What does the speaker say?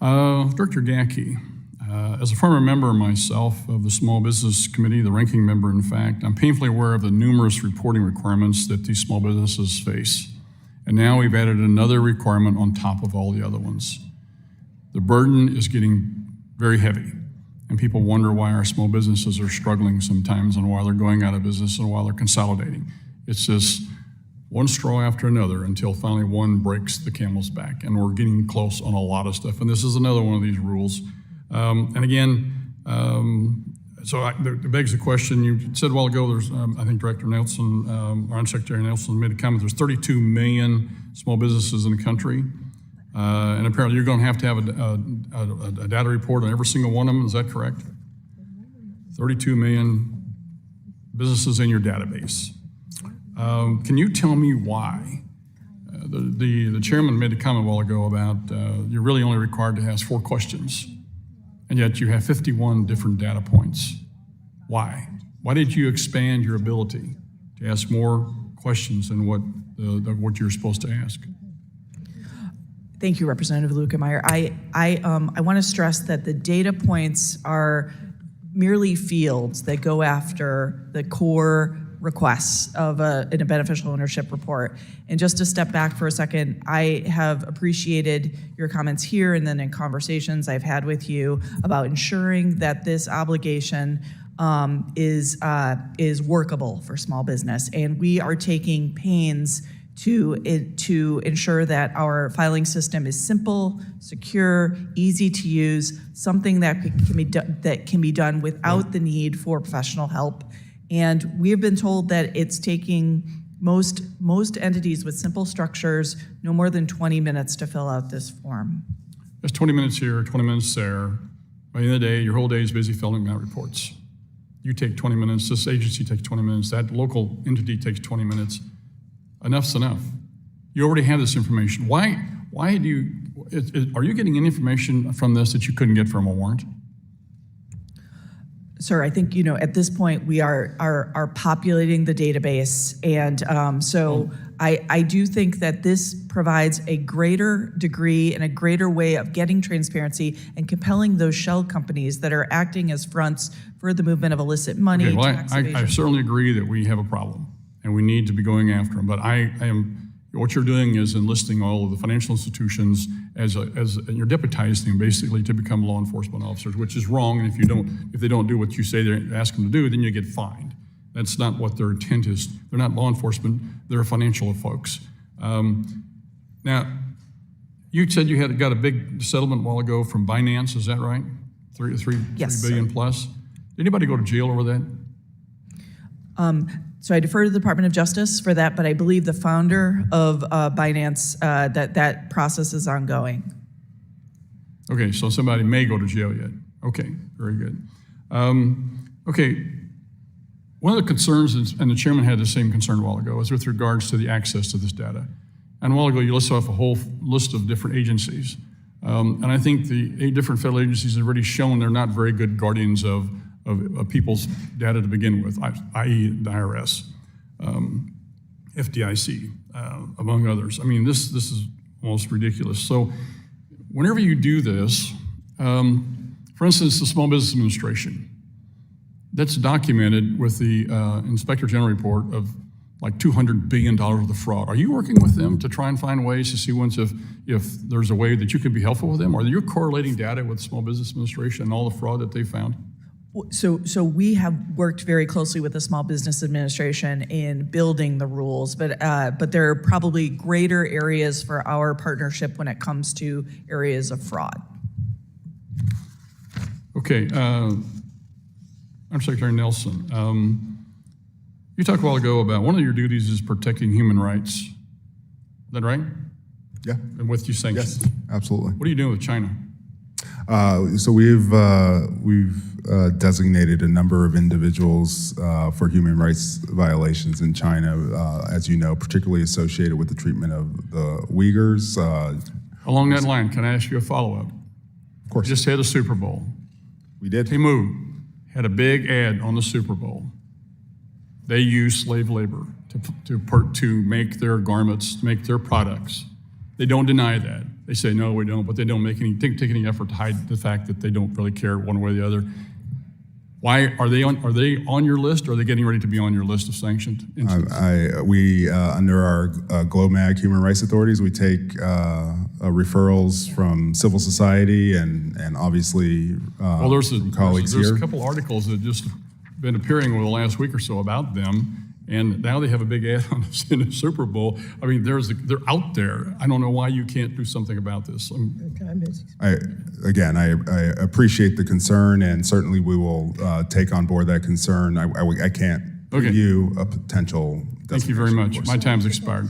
Director Gackey, as a former member myself of the Small Business Committee, the ranking member in fact, I'm painfully aware of the numerous reporting requirements that these small businesses face. And now we've added another requirement on top of all the other ones. The burden is getting very heavy, and people wonder why our small businesses are struggling sometimes and why they're going out of business and why they're consolidating. It's just one straw after another until finally one breaks the camel's back, and we're getting close on a lot of stuff. And this is another one of these rules. And again, it begs the question, you said a while ago, there's, I think Director Nelson, or Secretary Nelson made a comment, there's 32 million small businesses in the country. And apparently you're going to have a data report on every single one of them, is that correct? 32 million businesses in your database. Can you tell me why? The chairman made a comment a while ago about you're really only required to ask 4 questions, and yet you have 51 different data points. Why? Why did you expand your ability to ask more questions than what you're supposed to ask? Thank you, Representative Luetkemeyer. I want to stress that the data points are merely fields that go after the core requests of in a beneficial ownership report. And just to step back for a second, I have appreciated your comments here and then in conversations I've had with you about ensuring that this obligation is workable for small business. And we are taking pains to ensure that our filing system is simple, secure, easy to use, something that can be done without the need for professional help. And we have been told that it's taking most entities with simple structures no more than 20 minutes to fill out this form. There's 20 minutes here, 20 minutes there. By the end of the day, your whole day is busy filling out reports. You take 20 minutes, this agency takes 20 minutes, that local entity takes 20 minutes. Enough's enough. You already have this information. Why are you getting any information from this that you couldn't get from a warrant? Sir, I think, at this point we are populating the database, and I do think that this provides a greater degree and a greater way of getting transparency and compelling those shell companies that are acting as fronts for the movement of illicit money. Okay, well, tax evasion. I certainly agree that we have a problem and we need to be going after them, but what you're doing is enlisting all of the financial institutions and you're deputizing them basically to become law enforcement officers, which is wrong. And if they don't do what you say they ask them to do, then you get fined. That's not what their intent is. They're not law enforcement, they're financial folks. Now, you said you got a big settlement a while ago from Binance, is that right? Yes, $3 billion plus. Did anybody go to jail over that? So I defer to the Department of Justice for that, but I believe the founder of Binance, that process is ongoing. Okay, so somebody may go to jail yet. Okay, very good. Okay, one of the concerns, and the chairman had the same concern a while ago, is with regards to the access to this data. And a while ago, you listed off a whole list of different agencies. And I think the 8 different federal agencies have already shown they're not very good guardians of people's data to begin with, i.e. the IRS, FDIC, among others. I mean, this is almost ridiculous. So whenever you do this, for instance, the Small Business Administration, that's documented with the Inspector General report of like $200 billion worth of fraud. Are you working with them to try and find ways to see if there's a way that you can be helpful with them? Or are you correlating data with the Small Business Administration and all the fraud that they found? So we have worked very closely with the Small Business Administration in building the rules, but there are probably greater areas for our partnership when it comes to areas of fraud. Okay, Undersecretary Nelson, you talked a while ago about one of your duties is protecting human rights. Is that right? Yeah. And with you sanctions? Yes, absolutely. What are you doing with China? So we've designated a number of individuals for human rights violations in China, as you know, particularly associated with the treatment of the Uyghurs. Along that line, can I ask you a follow-up? Of course. You just had a Super Bowl. We did. Temu had a big ad on the Super Bowl. They use slave labor to make their garments, to make their products. They don't deny that. They say, no, we don't, but they don't take any effort to hide the fact that they don't really care one way or the other. Why are they on your list, or are they getting ready to be on your list of sanctioned entities? We under our GLOMAG human rights authorities, we take referrals from civil society and obviously Well, there's colleagues a here. couple articles that just been appearing over the last week or so about them, and now they have a big ad on us in the Super Bowl. I mean, they're out there. I don't know why you can't do something about this. I appreciate the concern, and certainly we will take on board that concern. I can't Okay. give you a potential. Thank you very designation, much. of course. My time's expired.